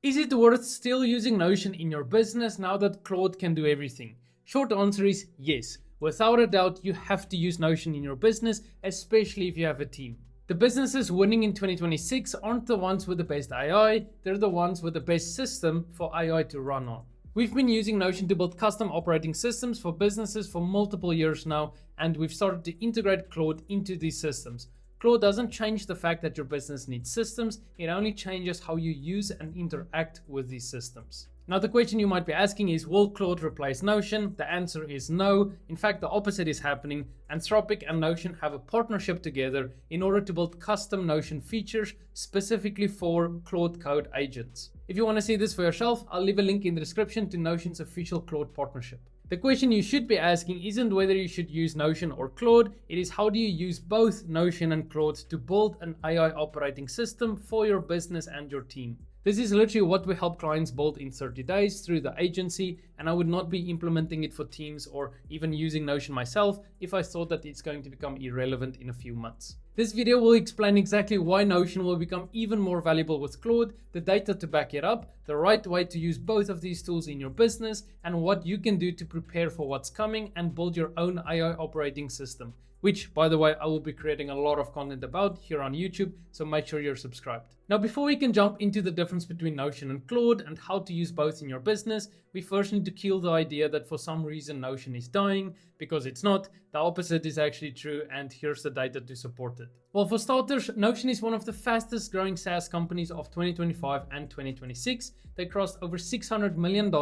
Is it worth still using Notion in your business now that Claude can do everything? Short answer is yes. Without a doubt, you have to use Notion in your business, especially if you have a team. The businesses winning in 2026 aren't the ones with the best AI, they're the ones with the best system for AI to run on. We've been using Notion to build custom operating systems for businesses for multiple years now, and we've started to integrate Claude into these systems. Claude doesn't change the fact that your business needs systems, it only changes how you use and interact with these systems. Now the question you might be asking is, will Claude replace Notion? The answer is no. In fact, the opposite is happening. Anthropic and Notion have a partnership together in order to build custom Notion features specifically for Claude Code agents. If you want to see this for yourself, I'll leave a link in the description to Notion's official Claude partnership. The question you should be asking isn't whether you should use Notion or Claude, it is how do you use both Notion and Claude to build an AI operating system for your business and your team. This is literally what we help clients build in 30 days through the agency, and I would not be implementing it for teams or even using Notion myself if I thought that it's going to become irrelevant in a few months. This video will explain exactly why Notion will become even more valuable with Claude, the data to back it up, the right way to use both of these tools in your business, and what you can do to prepare for what's coming and build your own AI operating system, which, by the way, I will be creating a lot of content about here on YouTube, so make sure you're subscribed. Now, before we can jump into the difference between Notion and Claude and how to use both in your business, we first need to kill the idea that for some reason Notion is dying, because it's not. The opposite is actually true, and here's the data to support it. Well, for starters, Notion is one of the fastest growing SaaS companies of 2025 and 2026. They crossed over $600 million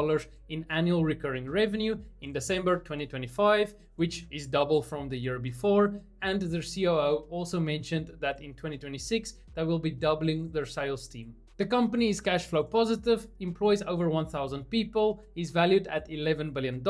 in annual recurring revenue in December 2025, which is double from the year before. And their COO also mentioned that in 2026, they will be doubling their sales team. The company is cash flow positive, employs over 1,000 people, is valued at $11 billion,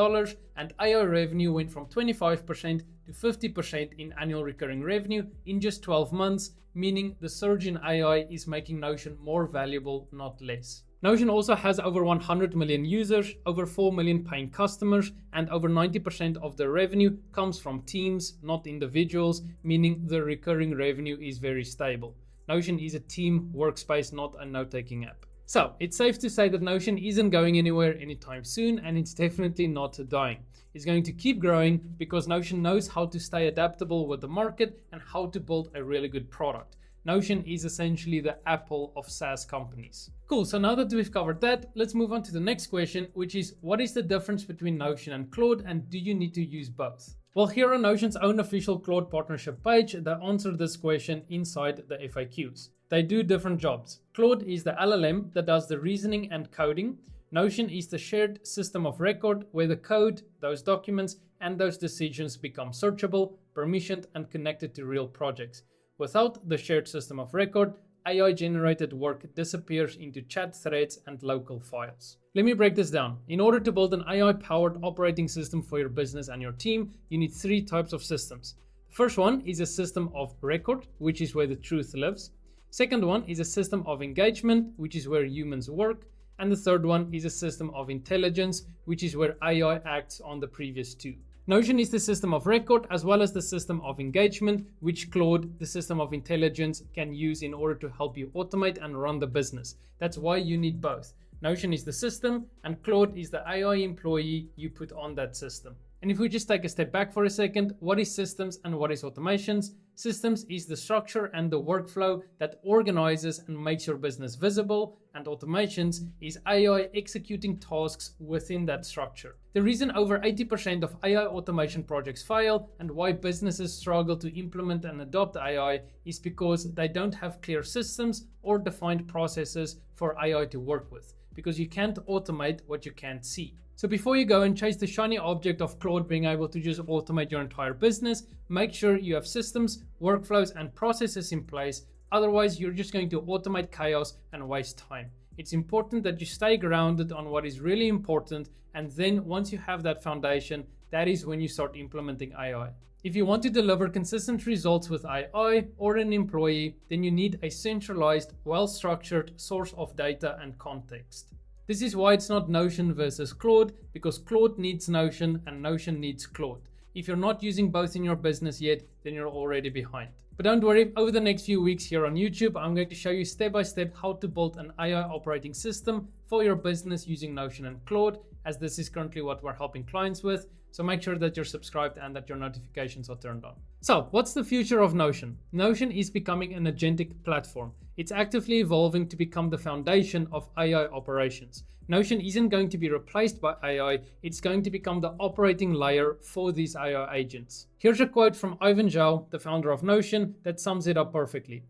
and AI revenue went from 25% to 50% in annual recurring revenue in just 12 months, meaning the surge in AI is making Notion more valuable, not less. Notion also has over 100 million users, over 4 million paying customers, and over 90% of their revenue comes from teams, not individuals, meaning the recurring revenue is very stable. Notion is a team workspace, not a note-taking app. So it's safe to say that Notion isn't going anywhere anytime soon, and it's definitely not dying. It's going to keep growing because Notion knows how to stay adaptable with the market and how to build a really good product. Notion is essentially the Apple of SaaS companies. Cool, so now that we've covered that, let's move on to the next question, which is what is the difference between Notion and Claude, and do you need to use both? Well, here on Notion's own official Claude partnership page, they answer this question inside the FAQs. They do different jobs. Claude is the LLM that does the reasoning and coding. Notion is the shared system of record where the code, those documents, and those decisions become searchable, permissioned, and connected to real projects. Without the shared system of record, AI-generated work disappears into chat threads and local files. Let me break this down. In order to build an AI-powered operating system for your business and your team, you need three types of systems. The first one is a system of record, which is where the truth lives. Second one is a system of engagement, which is where humans work. And the third one is a system of intelligence, which is where AI acts on the previous two. Notion is the system of record as well as the system of engagement, which Claude, the system of intelligence, can use in order to help you automate and run the business. That's why you need both. Notion is the system and Claude is the AI employee you put on that system. And if we just take a step back for a second, what is systems and what is automations? Systems is the structure and the workflow that organizes and makes your business visible, and automations is AI executing tasks within that structure. The reason over 80% of AI automation projects fail and why businesses struggle to implement and adopt AI is because they don't have clear systems or defined processes for AI to work with, because you can't automate what you can't see. So before you go and chase the shiny object of Claude being able to just automate your entire business, make sure you have systems, workflows, and processes in place. Otherwise, you're just going to automate chaos and waste time. It's important that you stay grounded on what is really important, and then once you have that foundation, that is when you start implementing AI. If you want to deliver consistent results with AI or an employee, then you need a centralized, well-structured source of data and context. This is why it's not Notion versus Claude, because Claude needs Notion and Notion needs Claude. If you're not using both in your business yet, then you're already behind. But don't worry, over the next few weeks here on YouTube, I'm going to show you step by step how to build an AI operating system for your business using Notion and Claude, as this is currently what we're helping clients with. So make sure that you're subscribed and that your notifications are turned on. So what's the future of Notion? Notion is becoming an agentic platform. It's actively evolving to become the foundation of AI operations. Notion isn't going to be replaced by AI, it's going to become the operating layer for these AI agents. Here's a quote from Ivan Zhao, the founder of Notion, that sums it up perfectly.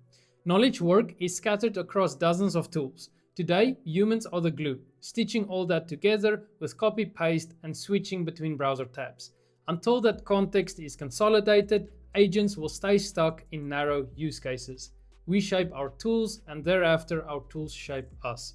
Knowledge work is scattered across dozens of tools. Today, humans are the glue, stitching all that together with copy, paste, and switching between browser tabs. Until that context is consolidated, agents will stay stuck in narrow use cases. We shape our tools, and thereafter our tools shape us.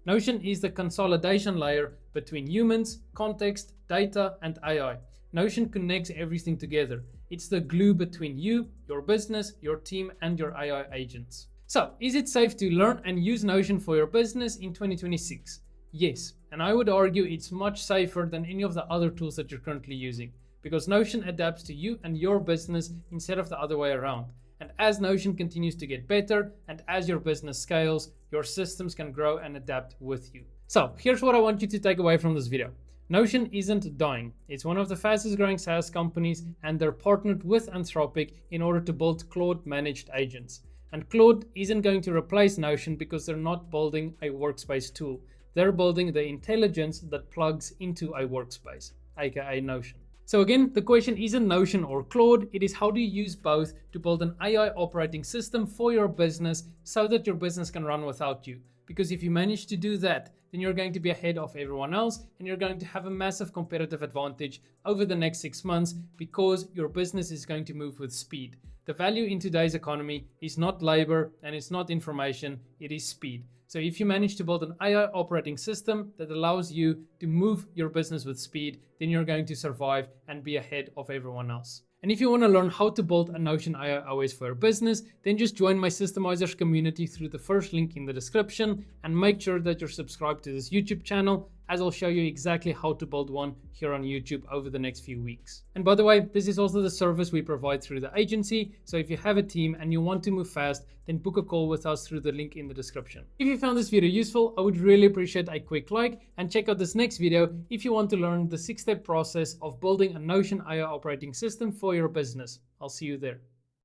Notion is the consolidation layer between humans, context, data, and AI. Notion connects everything together. It's the glue between you, your business, your team, and your AI agents. So, is it safe to learn and use Notion for your business in 2026? Yes, and I would argue it's much safer than any of the other tools that you're currently using, because Notion adapts to you and your business instead of the other way around. And as Notion continues to get better and as your business scales, your systems can grow and adapt with you. So here's what I want you to take away from this video. Notion isn't dying. It's one of the fastest growing SaaS companies, and they're partnered with Anthropic in order to build Claude managed agents. And Claude isn't going to replace Notion because they're not building a workspace tool. They're building the intelligence that plugs into a workspace, aka Notion. So again, the question isn't Notion or Claude, it is how do you use both to build an AI operating system for your business so that your business can run without you. Because if you manage to do that, then you're going to be ahead of everyone else and you're going to have a massive competitive advantage over the next 6 months because your business is going to move with speed. The value in today's economy is not labor and it's not information, it is speed. So if you manage to build an AI operating system that allows you to move your business with speed, then you're going to survive and be ahead of everyone else. And if you want to learn how to build a Notion AI OS for your business, then just join my Systemizers community through the first link in the description and make sure that you're subscribed to this YouTube channel, as I'll show you exactly how to build one here on YouTube over the next few weeks. And by the way, this is also the service we provide through the agency, so if you have a team and you want to move fast, then book a call with us through the link in the description. If you found this video useful, I would really appreciate a quick like, and check out this next video if you want to learn the 6-step process of building a Notion AI operating system for your business. I'll see you there.